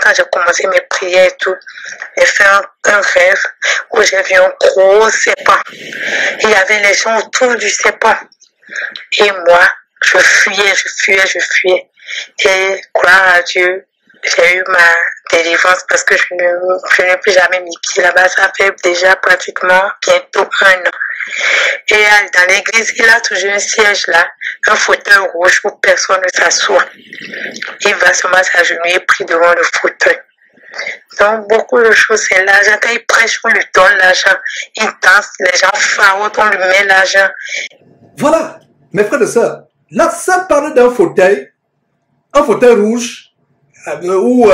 Quand j'ai commencé mes prières et tout, j'ai fait un rêve où j'ai vu un gros serpent. Il y avait les gens autour du serpent. Et moi, je fuyais. Et gloire à Dieu, j'ai eu ma délivrance parce que je n'ai plus jamais mis pied là-bas. Ça fait déjà pratiquement bientôt 1 an. Et dans l'église, il a toujours un siège là, un fauteuil rouge où personne ne s'assoit. Il va seulement s'agenouiller pris devant le fauteuil. Donc, beaucoup de choses, c'est l'argent. Quand il prêche, on lui donne l'argent. Il danse, les gens farotent, on lui met l'argent. Voilà, mes frères et sœurs. Là, ça parle d'un fauteuil rouge, où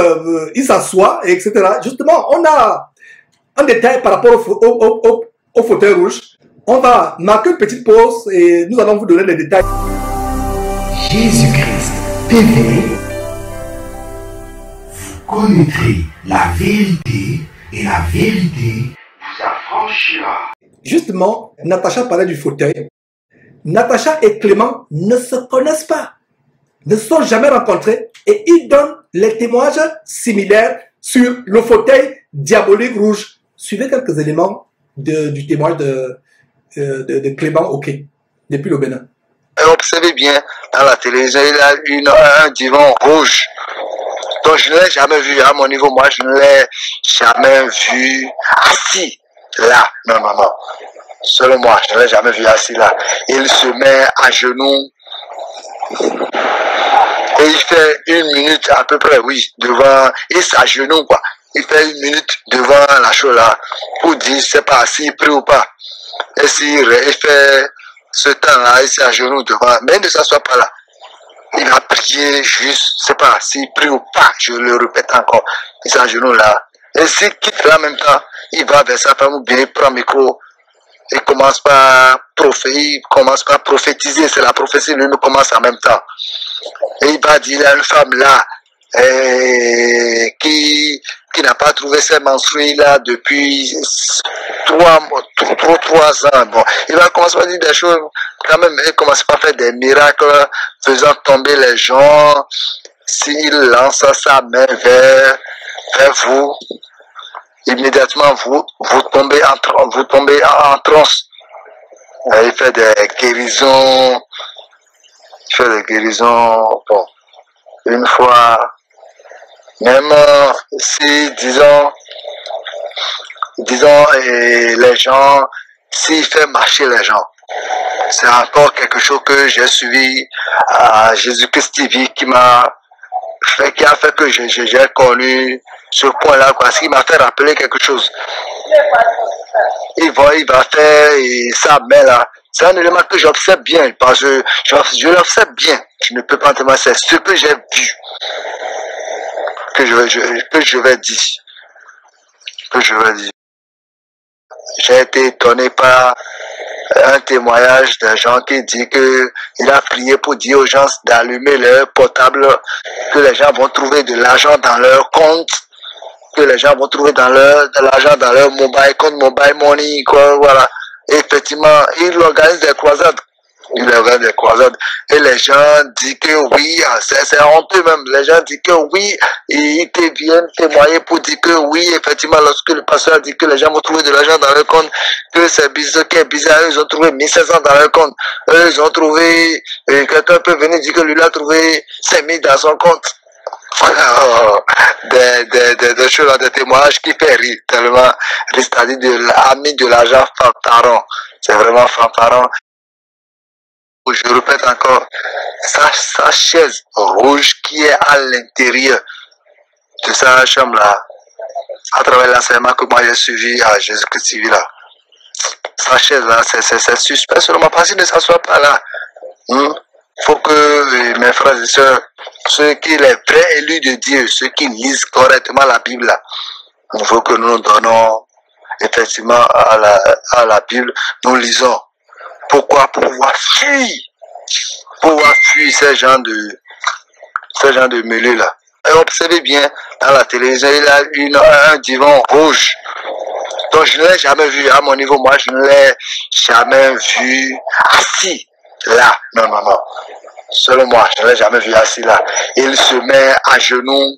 il s'assoit, etc. Justement, on a un détail par rapport au fauteuil rouge. On va marquer une petite pause et nous allons vous donner les détails. Jésus-Christ TV, vous connaîtrez la vérité et la vérité vous affranchira. Justement, Natacha parlait du fauteuil. Natacha et Clément ne se connaissent pas, ne se sont jamais rencontrés et ils donnent les témoignages similaires sur le fauteuil diabolique rouge. Suivez quelques éléments du témoignage de Clément Oké, depuis le Bénin. Observez bien, dans la télévision, il y a un divan rouge. Donc je ne l'ai jamais vu à mon niveau, moi je ne l'ai jamais vu assis là. Non. Selon moi, je ne l'ai jamais vu assis là. Il se met à genoux et il fait 1 minute à peu près, oui, devant, il s'agenouille quoi. Il fait 1 minute devant la chose là pour dire, c'est pas s'il prie ou pas. Et s'il fait ce temps-là, il s'agenouille devant, mais il ne s'assoit pas là. Il va prier juste, c'est pas s'il prie ou pas, je le répète encore, il s'agenouille là. Et s'il quitte là en même temps, il va vers sa femme ou bien il prend le micro. Il commence par prophétiser, c'est la prophétie, lui commence en même temps. Et il va dire, il y a une femme là, qui n'a pas trouvé ses menstrues là depuis 3 ans. Bon, il va commencer à dire des choses, quand même, il commence pas à faire des miracles, faisant tomber les gens. S'il lance sa main vers vous, immédiatement vous tombez en transe. Il fait des guérisons. Bon, une fois, même si disons les gens, s'il fait marcher les gens, c'est encore quelque chose que j'ai suivi à Jésus-Christ TV qui a fait que j'ai connu ce point-là, quoi. Ce qui m'a fait rappeler quelque chose. Il va faire sa main là. C'est un élément que j'observe bien, parce que je l'observe bien. Je ne peux pas te mentir, c'est ce que j'ai vu, que je vais dire. J'ai été étonné par un témoignage d'un gens qui dit que il a prié pour dire aux gens d'allumer leur portable, que les gens vont trouver de l'argent dans leur compte, que les gens vont trouver de l'argent dans leur mobile money, quoi, voilà. Et effectivement, il organise des croisades. Et les gens disent que oui, c'est honteux même. Les gens disent que oui, ils viennent témoigner pour dire que oui, effectivement, lorsque le pasteur dit que les gens vont trouver de l'argent dans leur compte, que c'est bizarre, ils ont trouvé 1500 dans leur compte. Eux, ils ont trouvé, quelqu'un peut venir dire que lui a trouvé 5000 dans son compte. Des choses, des témoignages qui fait rire tellement, c'est-à-dire ami de l'argent fanfaron. C'est vraiment fanfaron. Je répète encore, sa chaise rouge qui est à l'intérieur de sa chambre là, à travers l'enseignement que moi j'ai suivi à Jésus-Christ TV là. Sa chaise là, c'est suspect seulement parce qu'il ne s'assoit pas là. Faut que mes frères et sœurs, ceux qui les vrais élus de Dieu, ceux qui lisent correctement la Bible là, il faut que nous donnons effectivement à la Bible, nous lisons. Pourquoi? Pour pouvoir fuir ces gens de mêlés là. Et observez bien, dans la télévision, il y a un divan rouge. Donc, je ne l'ai jamais vu à mon niveau. Moi, je ne l'ai jamais vu assis là. Non, non, non. Selon moi, je ne l'ai jamais vu assis là. Il se met à genoux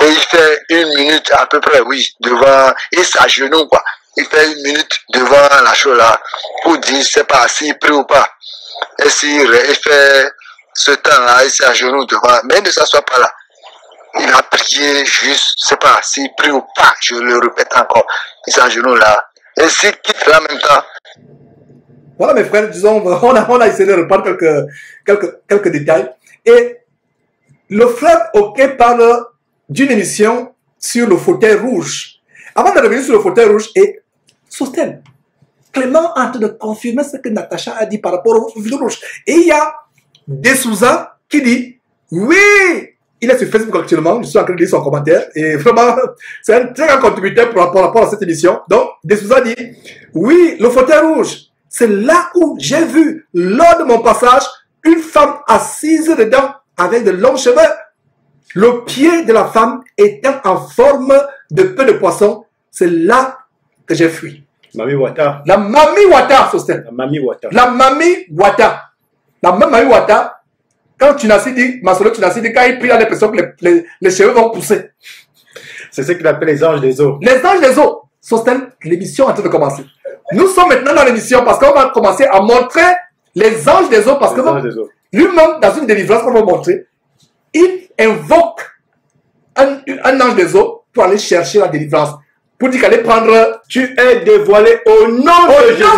et il fait 1 minute à peu près, oui, devant, il s'agenouille quoi. Il fait 1 minute devant la chose là pour dire, je sais pas s'il prie ou pas. Et s'il fait ce temps-là, il s'agenouille devant, mais il ne s'assoit pas là. Il a prié juste, je sais pas s'il prie ou pas, je le répète encore. Il s'agenouille là. Et s'il quitte là en même temps. Voilà mes frères, disons, on a essayé de reprendre quelques détails. Et le frère OK parle d'une émission sur le fauteuil rouge. Avant de revenir sur le fauteuil rouge, et Sosthène, Clément est en train de confirmer ce que Natacha a dit par rapport au fauteuil rouge. Et il y a Desouza qui dit, oui, il est sur Facebook actuellement, je suis en train de lire son commentaire, et vraiment, c'est un très grand contributeur par rapport à cette émission. Donc, Desouza dit, oui, le fauteuil rouge, c'est là où j'ai vu, lors de mon passage, une femme assise dedans avec de longs cheveux. Le pied de la femme étant en forme de peu de poisson, c'est là que j'ai fui. Mami Wata. La Mami Wata, Sosthène. La Mami Wata. La Mami Wata. La même Mami Wata, quand Tunasi dit, Masolo Tunasi dit, quand il prie, il a l'impression que les cheveux vont pousser. C'est ce qu'il appelle les anges des eaux. Les anges des eaux. Sosthène, l'émission est en train de commencer. Nous sommes maintenant dans l'émission parce qu'on va commencer à montrer les anges des eaux parce que lui-même, dans une délivrance qu'on va montrer, il invoque un ange des eaux pour aller chercher la délivrance. Pour dire qu'elle allait prendre... Tu es dévoilé au nom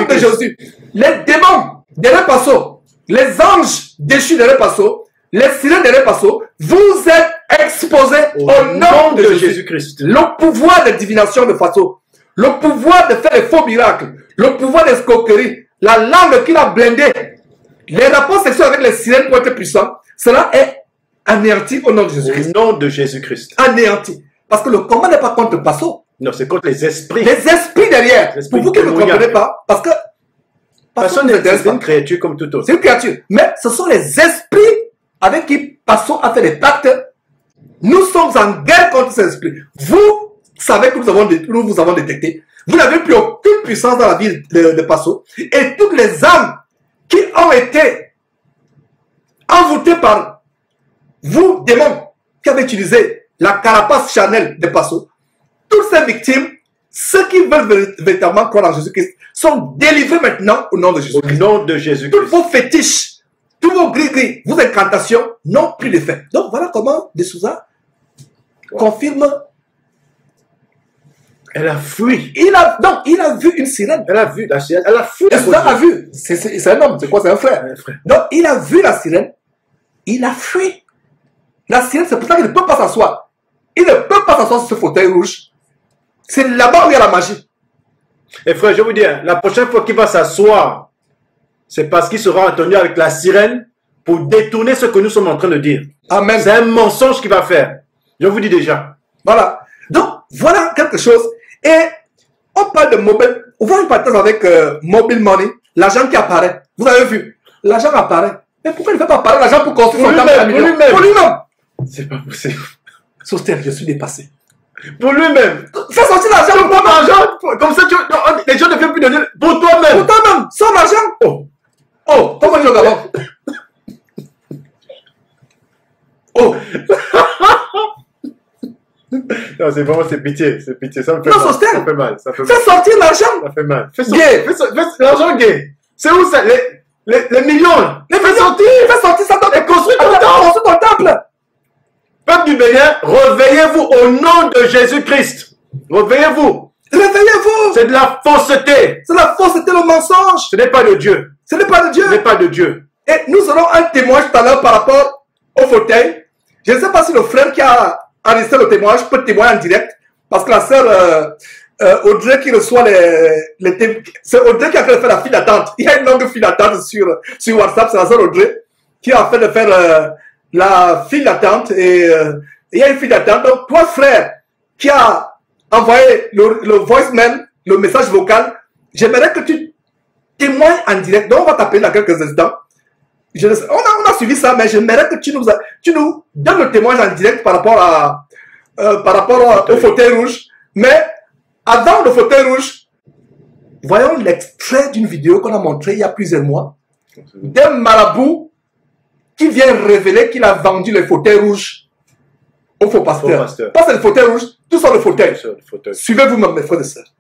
de Jésus. Les démons de l'Epasso, les anges déchus de l'Epasso, les sirènes de l'Epasso, vous êtes exposés au nom de Jésus-Christ. Le pouvoir de divination de Faso, le pouvoir de faire les faux miracles, le pouvoir d'escroquerie, la langue qu'il a blindée, les rapports sexuels avec les sirènes pour être puissants, cela est anéanti au nom de Jésus-Christ. Au nom de Jésus-Christ. Anéanti. Parce que le combat n'est pas contre le Passo. Non, c'est contre les esprits. Les esprits derrière. Pour vous qui ne comprenez pas, parce que Personne n'est une créature comme tout autre. C'est une créature. Mais ce sont les esprits avec qui Passo a fait des pactes. Nous sommes en guerre contre ces esprits. Vous savez que nous vous avons détecté. Vous n'avez plus aucune puissance dans la vie de Passo. Et toutes les âmes qui ont été envoûtées par vous, démons, qui avez utilisé la carapace charnelle de Passo, toutes ces victimes, ceux qui veulent véritablement croire en Jésus-Christ, sont délivrés maintenant au nom de Jésus-Christ. Au nom de Jésus-Christ. Tous vos fétiches, tous vos gris-gris, vos incantations n'ont plus d'effet. Donc voilà comment Desouza confirme. Elle a fui. Il a vu une sirène. Elle a vu la sirène. Elle a fui. Desouza a vu. C'est un homme, c'est quoi? C'est un frère. Donc il a vu la sirène. Il a fui. La sirène, c'est pour ça qu'il ne peut pas s'asseoir. Il ne peut pas s'asseoir sur ce fauteuil rouge. C'est là-bas où il y a la magie. Et frère, je vous dis, la prochaine fois qu'il va s'asseoir, c'est parce qu'il sera entendu avec la sirène pour détourner ce que nous sommes en train de dire. Amen. C'est un mensonge qu'il va faire. Je vous dis déjà. Voilà. Donc, voilà quelque chose. Et on parle de mobile. On voit une parenthèse avec mobile money. L'argent qui apparaît. Vous avez vu. L'argent apparaît. Mais pourquoi il ne fait pas apparaître l'argent pour construire son temple à million? Pour lui-même. C'est pas possible. Sosthène, je suis dépassé. Pour lui-même. Fais sortir l'argent pour toi-même. Comme ça, les gens ne peuvent plus donner pour toi-même. Pour toi-même. Sans l'argent. Oh, comment je le gabon? Oh. Non, c'est vraiment, c'est pitié. C'est pitié. Ça me fait non, mal. Sosthène. Ça fait mal. Ça fait Fais mal. sortir l'argent. Ça fait mal. Gay. L'argent gay. C'est où ça? Les millions. Fais sortir ça. Et construis ton temple. Construis ton temple. Peuple du Bénin, réveillez-vous au nom de Jésus-Christ. Réveillez-vous. Réveillez-vous. C'est de la fausseté. C'est la fausseté, le mensonge. Ce n'est pas de Dieu. Ce n'est pas de Dieu. Ce n'est pas de Dieu. Et nous aurons un témoignage tout à l'heure par rapport au fauteuil. Je ne sais pas si le frère qui a enregistré le témoignage peut témoigner en direct. Parce que la sœur Audrey qui reçoit c'est Audrey qui a fait la file d'attente. Il y a une longue file d'attente sur WhatsApp. C'est la sœur Audrey qui a fait de faire la file d'attente. Et il y a une file d'attente. Donc, toi, frère, qui a envoyé le voicemail, le message vocal, j'aimerais que tu témoignes en direct. Donc, on va t'appeler dans quelques instants. On a suivi ça, mais j'aimerais que tu nous donnes le témoignage en direct par rapport au fauteuil rouge Mais avant le fauteuil rouge, voyons l'extrait d'une vidéo qu'on a montré il y a plusieurs mois d'un marabout qui vient révéler qu'il a vendu les fauteuils rouges au faux pasteur. Pas c'est le fauteuil rouge, tout ça le fauteuil. Suivez vous-même, mes frères et sœurs.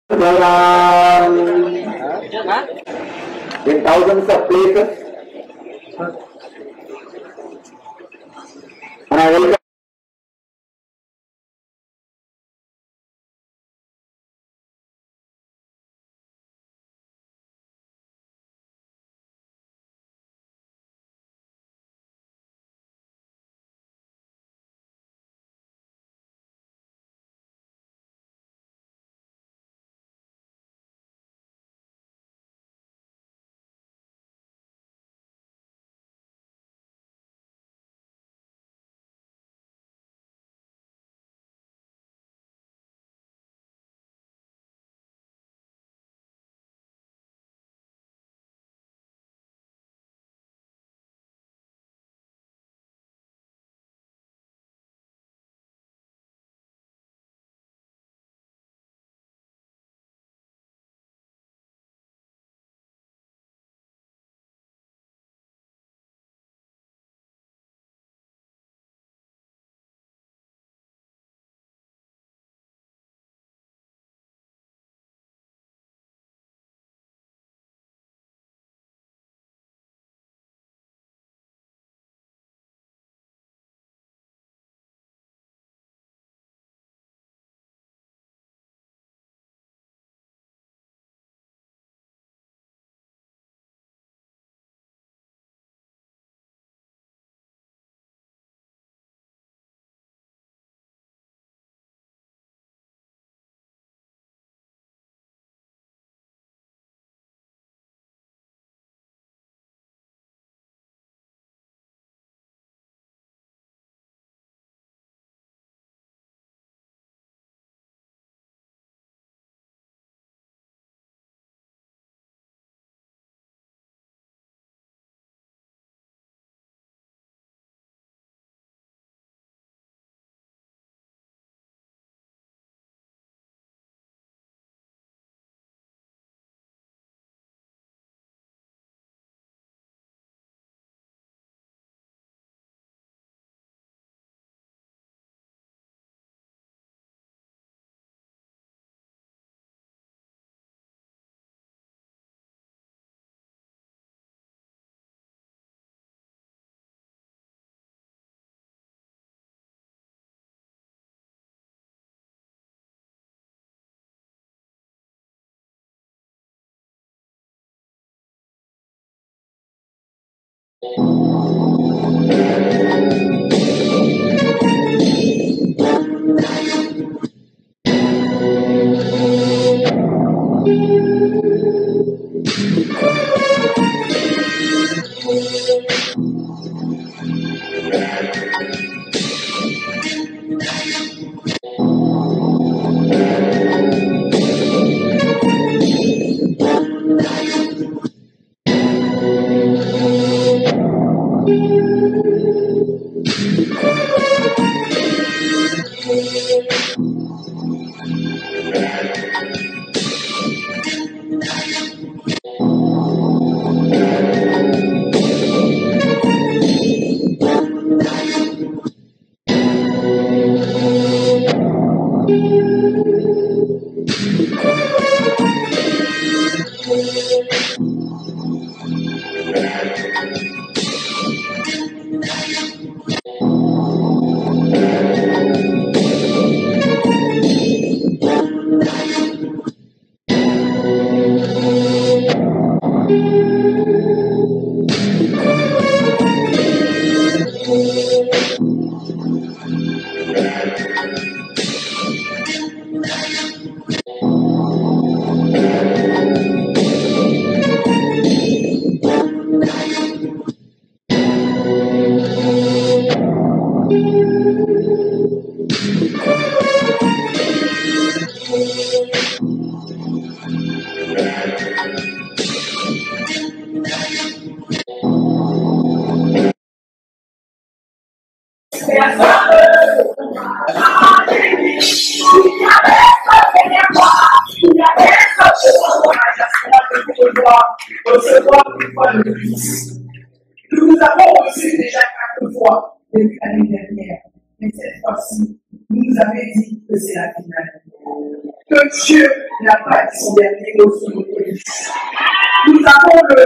There are in thousands of places, and I welcome Nous avons reçu déjà 4 fois depuis l'année dernière, mais cette fois-ci, vous nous avez dit que c'est la finale. Que Dieu n'a pas dit son dernier mot sur notre vie. Nous avons le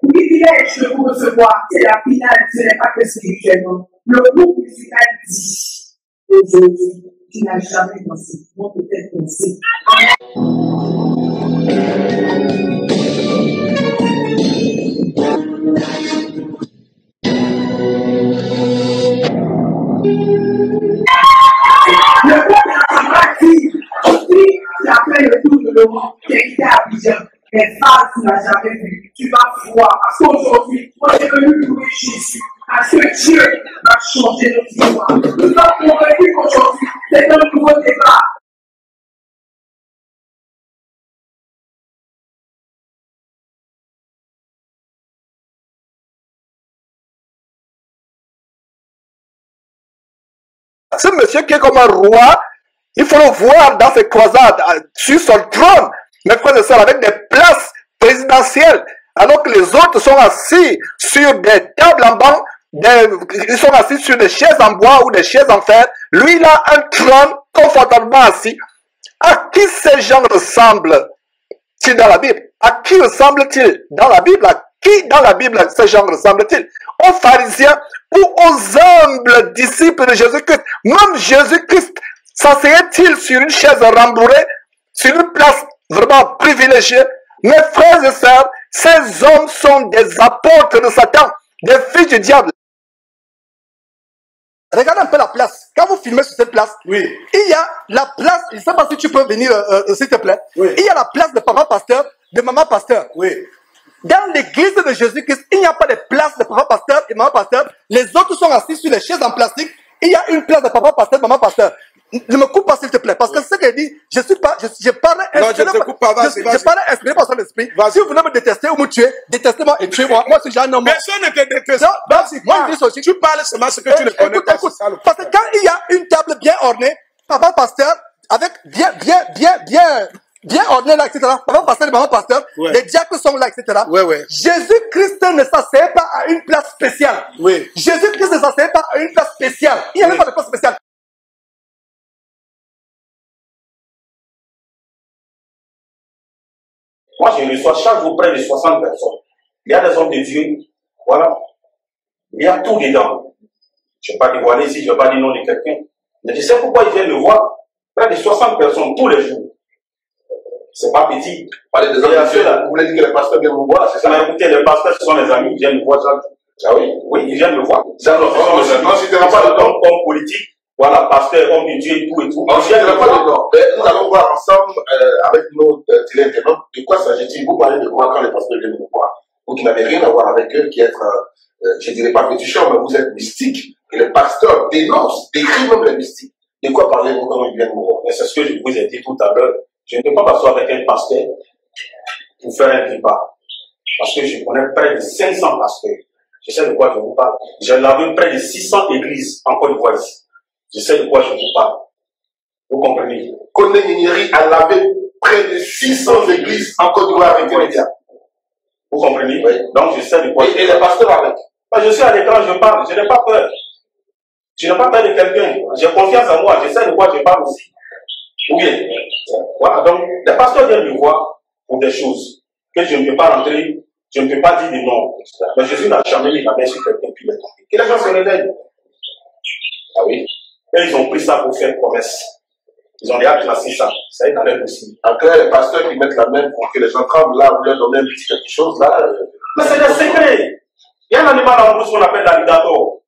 privilège de vous recevoir, c'est la finale, ce n'est pas que spirituellement. Le groupe musical dit aujourd'hui, tu n'as jamais dansé, non peut-être dansé. Le peuple a parti aussi, après le tour de l'Europe, qui a été à Abidjan. Mais ça, tu n'as jamais vu. Tu vas voir. Parce qu'aujourd'hui, on est venu louer Jésus. Parce que Dieu va changer notre histoire. Nous sommes convaincus qu'aujourd'hui, c'est un nouveau départ. Ce monsieur qui est comme un roi, il faut le voir dans ses croisades, sur son trône, mes frères et sœurs, avec des places présidentielles, alors que les autres sont assis sur des tables en banc, ils sont assis sur des chaises en bois ou des chaises en fer. Lui, il a un trône confortablement assis. À qui ces gens ressemblent-ils dans la Bible? À qui ressemblent-ils dans la Bible? À qui dans la Bible ces gens ressemblent-ils? Aux pharisiens ou aux humbles disciples de Jésus-Christ? Même Jésus-Christ s'asserait-il sur une chaise rembourrée, sur une place vraiment privilégiée? Mes frères et sœurs, ces hommes sont des apôtres de Satan, des fils du diable. Regardez un peu la place. Quand vous filmez sur cette place, Oui. il y a la place, je ne sais pas si tu peux venir, s'il te plaît. Oui. Il y a la place de papa pasteur, de maman pasteur. Oui. Dans l'église de Jésus-Christ, il n'y a pas de place de papa pasteur et maman pasteur. Les autres sont assis sur les chaises en plastique. Il y a une place de papa pasteur, maman pasteur. Ne me coupe pas s'il te plaît, parce que ce que je dis, je parle inspiré. Je parle inspiré par son esprit. Si vous voulez me détester ou me tuer, détestez-moi et tuez-moi. Moi, je suis un homme. Personne ne te déteste. Moi, je dis ceci. Tu parles seulement ce que tu ne connais pas. Écoute, parce que quand il y a une table bien ornée, papa pasteur, avec bien orné là, etc. Papa pasteur et maman pasteur, Ouais. les diacres sont là, etc. Ouais, ouais. Jésus-Christ ne s'asseyait pas à une place spéciale. Oui. Jésus-Christ ne s'asseyait pas à une place spéciale. Il n'y avait pas de place spéciale. Moi, je reçois chaque jour près de 60 personnes. Il y a des hommes de Dieu, voilà. Il y a tout dedans. Je ne vais pas dévoiler ici, je ne vais pas dire non de quelqu'un. Mais je sais pourquoi ils viennent me voir. Près de 60 personnes tous les jours. C'est pas petit. Parlez des hommes. Vous voulez dire que les pasteurs viennent vous voir, c'est ça? Mais écoutez, les pasteurs, ce sont les amis, ils viennent me voir chaque jour. Ah oui? Oui, ils viennent me voir. Non, si tu n'as pas de nom. Comme politique, voilà, pasteur, homme de Dieu et tout et tout. On ne pas de nom. Nous allons voir ensemble, avec nos téléinternautes, de quoi s'agit-il? Vous parlez de quoi quand les pasteurs viennent vous voir? Vous qui n'avez rien à voir avec eux, qui êtes, je ne dirais pas féticheurs, mais vous êtes mystiques. Et les pasteurs dénoncent, décrivent même les mystiques. De quoi parlez-vous quand ils viennent vous voir? C'est ce que je vous ai dit tout à l'heure. Je ne peux pas m'asseoir avec un pasteur pour faire un débat. Parce que je connais près de 500 pasteurs. Je sais de quoi je vous parle. J'ai lavé près de 600 églises en Côte d'Ivoire ici. Je sais de quoi je vous parle. Vous comprenez? Koné Ninieri a lavé près de 600 églises en Côte d'Ivoire avec les médias. Vous comprenez? Oui. Donc je sais de quoi je Et les parle. pasteurs avec. Je suis à l'écran, je parle. Je n'ai pas peur. Je n'ai pas peur de quelqu'un. J'ai confiance en moi. Je sais de quoi je parle aussi. Ou bien, voilà, donc les pasteurs viennent me voir pour des choses que je ne peux pas rentrer, je ne peux pas dire des noms. Mais Jésus n'a jamais mis la main sur quelqu'un qui m'est tombé. Que les gens se réveillent. Ah oui. Et ils ont pris ça pour faire promesse. Ils ont déjà classé ça. Ça est dans leur dossier. En clair, les pasteurs qui mettent la main pour que les gens tremblent, là, vous leur donnez un petit quelque chose, là. Mais c'est des secrets. Il y a un animal en brousse qu'on appelle l'alligator.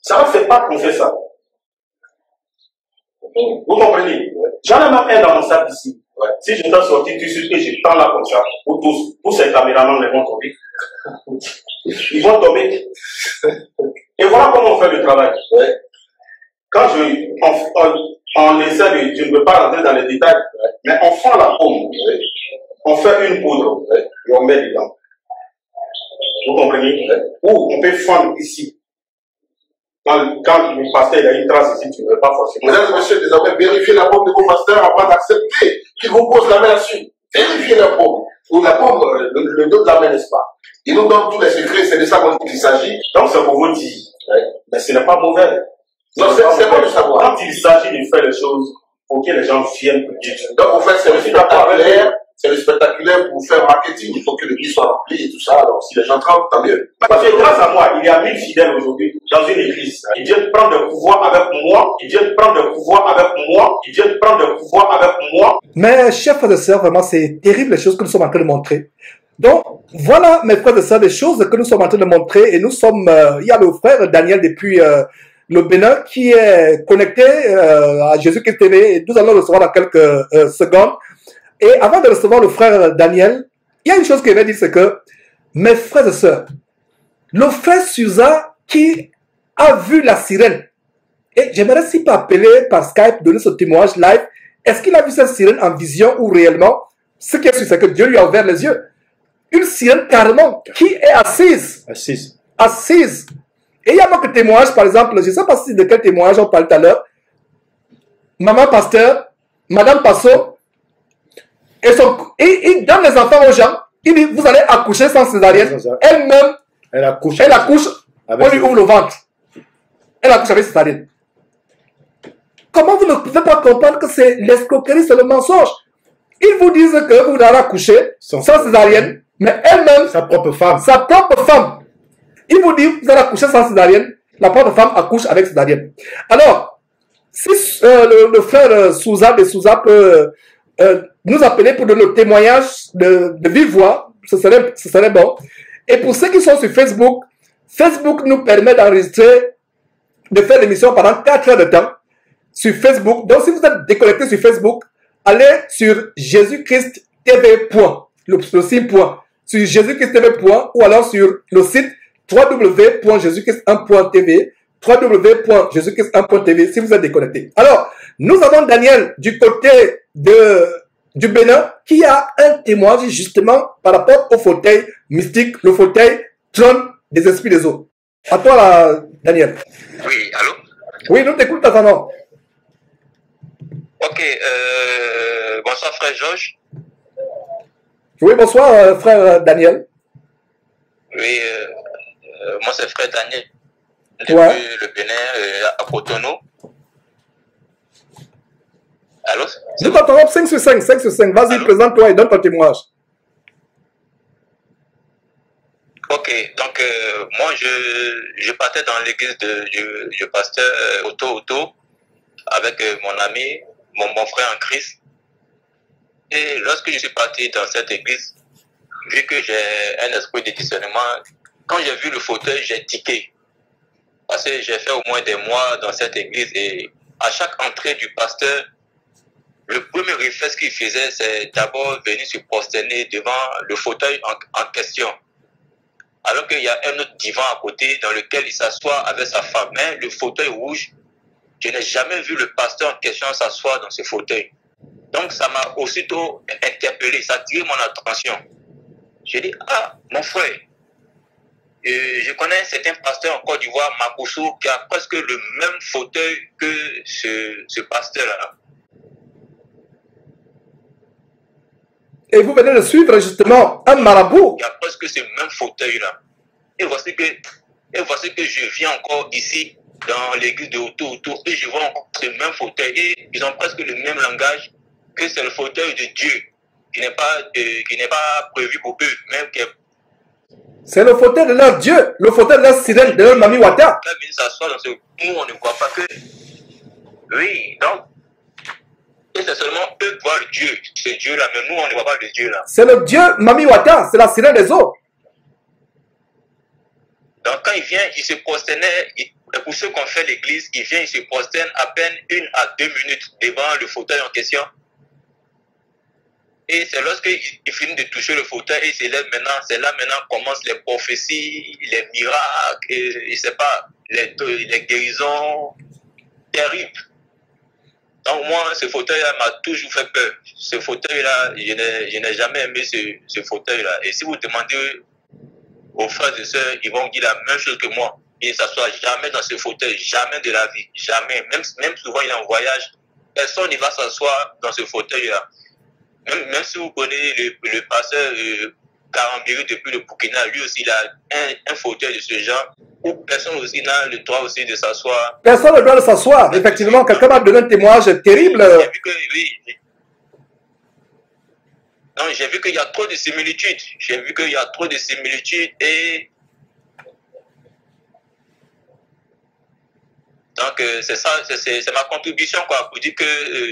Ça ne fait pas qu'on fait ça. Vous comprenez? J'en ai même un dans mon sac ici. Ouais. Si je dois sortir tout de suite et je tends là comme ça, pour tous ces caméramans ils vont tomber. Ils vont tomber. Et voilà comment on fait le travail. Ouais. Quand on essaie de, je ne veux pas rentrer dans les détails, mais on fend la paume. Ouais. on fait une poudre et on met dedans. Vous comprenez? Ou on peut fendre ici. Quand le pasteur il a une trace ici, tu ne veux pas forcément. Mesdames et messieurs, désormais, vérifiez la paume de vos pasteurs avant d'accepter qu'ils vous posent la main là-dessus. Vérifiez la paume. Ou la paume, le dos de la main, n'est-ce pas? Il nous donne tous les secrets, c'est de ça dont il s'agit. Donc c'est pour vous dire, mais ce n'est pas mauvais. Non, c'est bon de savoir. Quand il s'agit de faire les choses, il faut que les gens viennent pour dire. Donc, en fait, c'est le spectaculaire. C'est le spectaculaire pour faire marketing. Il faut que l'église soit remplie et tout ça. Donc, si les gens tremblent, tant mieux. Parce que grâce à moi, il y a 1000 fidèles aujourd'hui dans une église. Ils viennent prendre le pouvoir avec moi. Ils viennent prendre le pouvoir avec moi. Ils viennent prendre le pouvoir avec moi. Mais, chers frères et sœurs, vraiment, c'est terrible les choses que nous sommes en train de montrer. Donc, voilà, mes frères et sœurs, des choses que nous sommes en train de montrer. Et nous sommes, il y a le frère Daniel depuis le Bénin qui est connecté à Jésus-Christ TV. Et nous allons le recevoir dans quelques secondes. Et avant de recevoir le frère Daniel, il y a une chose qu'il va dire, c'est que, mes frères et sœurs, le frère Suza qui a vu la sirène, et j'aimerais s'il peut appeler par Skype, donner ce témoignage live, est-ce qu'il a vu cette sirène en vision ou réellement? Ce qui est sûr, c'est que Dieu lui a ouvert les yeux. Une sirène carrément qui est assise. Assise. Et il y a beaucoup de témoignages, par exemple, je ne sais pas si de quel témoignage on parle tout à l'heure. Maman pasteur, Madame Passo, et il donne les enfants aux gens. Il dit, vous allez accoucher sans césarienne. Elle-même, elle accouche, on lui ouvre le ventre. Elle accouche avec césarienne. Comment vous ne pouvez pas comprendre que c'est l'escroquerie, c'est le mensonge? Ils vous disent que vous allez accoucher sans césarienne, mais elle-même, sa propre femme. Il vous dit, vous allez accoucher sans césarienne, la propre femme accouche avec césarienne. Alors, si le frère Souza de Souza peut nous appeler pour donner le témoignage de vive voix, ce serait bon. Et pour ceux qui sont sur Facebook, Facebook nous permet d'enregistrer, de faire l'émission pendant 4 heures de temps sur Facebook. Donc si vous êtes déconnecté sur Facebook, allez sur Jésus-Christ TV. Le site sur Jésus-Christ TV. Ou alors sur le site www.jésus-christ1.tv, www.jésus-christ1.tv si vous êtes déconnecté. Alors, nous avons Daniel du côté du Bénin qui a un témoignage justement par rapport au fauteuil mystique, le fauteuil trône des esprits des eaux. À toi là, Daniel. Oui, allô? Oui, nous t'écoutons ta nom. Ok, bonsoir frère Georges. Oui, bonsoir frère Daniel. Oui, moi c'est frère Daniel. Depuis le Bénin à Cotonou. Allô? Nous t'entendons 5 sur 5. Vas-y, présente-toi et donne ton témoignage. Ok, donc moi je partais dans l'église du pasteur Otto avec mon ami, mon frère en Christ. Et lorsque je suis parti dans cette église, vu que j'ai un esprit de discernement, quand j'ai vu le fauteuil, j'ai tiqué. Parce que j'ai fait au moins des mois dans cette église et à chaque entrée du pasteur, le premier réflexe qu'il faisait, c'est d'abord venir se prosterner devant le fauteuil en question. Alors qu'il y a un autre divan à côté dans lequel il s'assoit avec sa femme. Mais le fauteuil rouge, je n'ai jamais vu le pasteur en question s'asseoir dans ce fauteuil. Donc ça m'a aussitôt interpellé, ça a attiré mon attention. J'ai dit, ah, mon frère, je connais un certain pasteur en Côte d'Ivoire, Makosso, qui a presque le même fauteuil que ce pasteur-là. Et vous venez de suivre justement un marabout. Il y a presque ce même fauteuil-là. Et voici que je viens encore ici, dans l'église de Otto, et je vois encore ce même fauteuil. Et ils ont presque le même langage, que c'est le fauteuil de Dieu, qui n'est pas prévu pour eux, même que c'est le fauteuil de leur Dieu, le fauteuil de leur sirène, de leur Mami Wata. Quand ils s'assoient dans ce... Nous, on ne voit pas que... Oui, donc... Et c'est seulement eux qui voient le Dieu, ce Dieu-là, mais nous, on ne voit pas le Dieu-là. C'est le Dieu Mami Wata, c'est la sirène des eaux. Donc quand il vient, il se prosternait, pour ceux qui ont fait l'église, il vient, il se prosterne à peine 1 à 2 minutes devant le fauteuil en question. Et c'est lorsqu'il finit de toucher le fauteuil et il s'élève maintenant, c'est là maintenant commencent les prophéties, les miracles, et je ne sais pas, les guérisons terribles. Donc moi, ce fauteuil-là m'a toujours fait peur. Ce fauteuil-là, je n'ai jamais aimé ce fauteuil-là. Et si vous demandez aux frères et sœurs, ils vont dire la même chose que moi. Ils ne s'assoient jamais dans ce fauteuil, jamais de la vie, jamais. Même souvent, il est en voyage, personne ne va s'asseoir dans ce fauteuil-là. Même si vous connaissez le pasteur Karambiri depuis le Burkina, lui aussi, il a un fauteuil de ce genre, où personne aussi n'a le droit aussi de s'asseoir. Personne n'a le droit de s'asseoir. Effectivement, quelqu'un m'a donné un témoignage terrible. J'ai vu que, oui. Non, j'ai vu qu'il y a trop de similitudes. J'ai vu qu'il y a trop de similitudes et... Donc, c'est ça, c'est ma contribution, quoi, pour dire que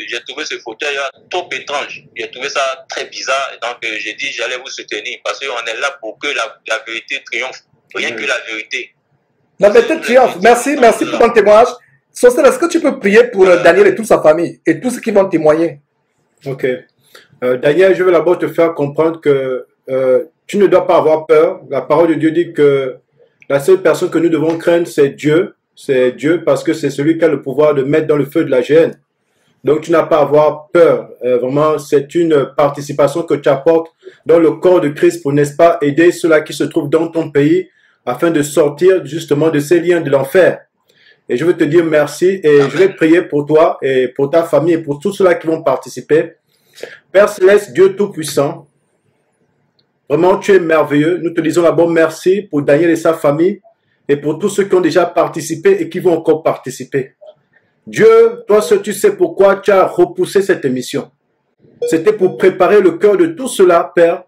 j'ai trouvé ce fauteuil trop étrange. J'ai trouvé ça très bizarre. Et donc, j'ai dit, j'allais vous soutenir parce qu'on est là pour que la vérité triomphe. Rien que la vérité. La vérité triomphe. Merci pour ton témoignage. Socel, est-ce que tu peux prier pour Daniel et toute sa famille et tous ceux qui vont témoigner? Ok. Daniel, je veux d'abord te faire comprendre que tu ne dois pas avoir peur. La parole de Dieu dit que la seule personne que nous devons craindre, c'est Dieu. C'est Dieu parce que c'est celui qui a le pouvoir de mettre dans le feu de la géhenne. Donc tu n'as pas à avoir peur. Vraiment, c'est une participation que tu apportes dans le corps de Christ pour, n'est-ce pas, aider ceux-là qui se trouvent dans ton pays afin de sortir justement de ces liens de l'enfer. Et je veux te dire merci et je vais prier pour toi et pour ta famille et pour tous ceux-là qui vont participer. Père Céleste, Dieu Tout-Puissant, vraiment tu es merveilleux. Nous te disons d'abord merci pour Daniel et sa famille et pour tous ceux qui ont déjà participé et qui vont encore participer. Dieu, toi seul tu sais pourquoi tu as repoussé cette émission. C'était pour préparer le cœur de tout cela, Père,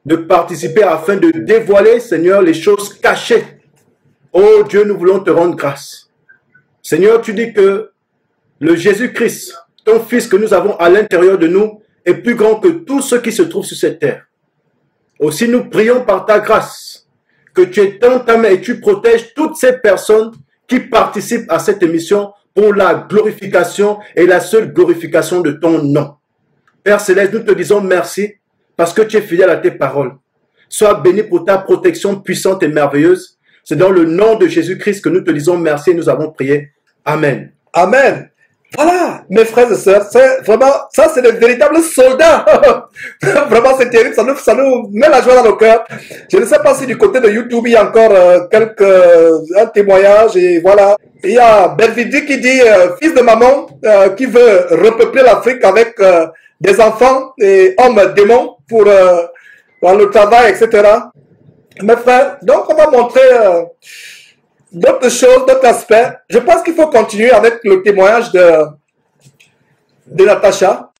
de participer afin de dévoiler, Seigneur, les choses cachées. Oh Dieu, nous voulons te rendre grâce. Seigneur, tu dis que le Jésus-Christ, ton Fils que nous avons à l'intérieur de nous, est plus grand que tous ceux qui se trouvent sur cette terre. Aussi, nous prions par ta grâce que tu étends ta main et tu protèges toutes ces personnes qui participent à cette émission pour la glorification et la seule glorification de ton nom. Père Céleste, nous te disons merci parce que tu es fidèle à tes paroles. Sois béni pour ta protection puissante et merveilleuse. C'est dans le nom de Jésus-Christ que nous te disons merci et nous avons prié. Amen. Amen. Voilà, mes frères et sœurs, c'est vraiment, ça c'est de véritables soldats. Vraiment c'est terrible, ça nous met la joie dans nos cœurs. Je ne sais pas si du côté de YouTube il y a encore un témoignage et voilà. Il y a Belvidi qui dit, fils de maman, qui veut repeupler l'Afrique avec des enfants et hommes démons pour le travail, etc. Mes frères, donc on va montrer... d'autres choses, d'autres aspects. Je pense qu'il faut continuer avec le témoignage de Natacha.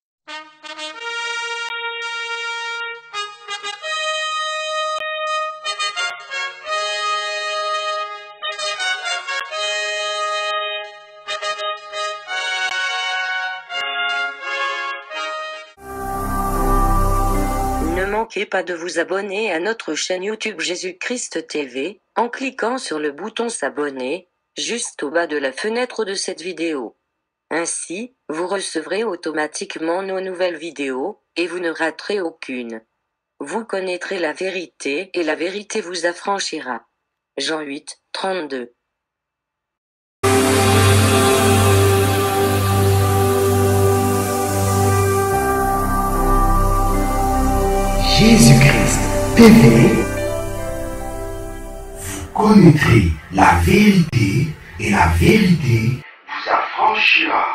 Ne manquez pas de vous abonner à notre chaîne YouTube Jésus-Christ TV, en cliquant sur le bouton s'abonner, juste au bas de la fenêtre de cette vidéo. Ainsi, vous recevrez automatiquement nos nouvelles vidéos, et vous ne raterez aucune. Vous connaîtrez la vérité et la vérité vous affranchira. Jean 8, 32. Jésus-Christ TV, vous connaîtrez la vérité et la vérité vous affranchira.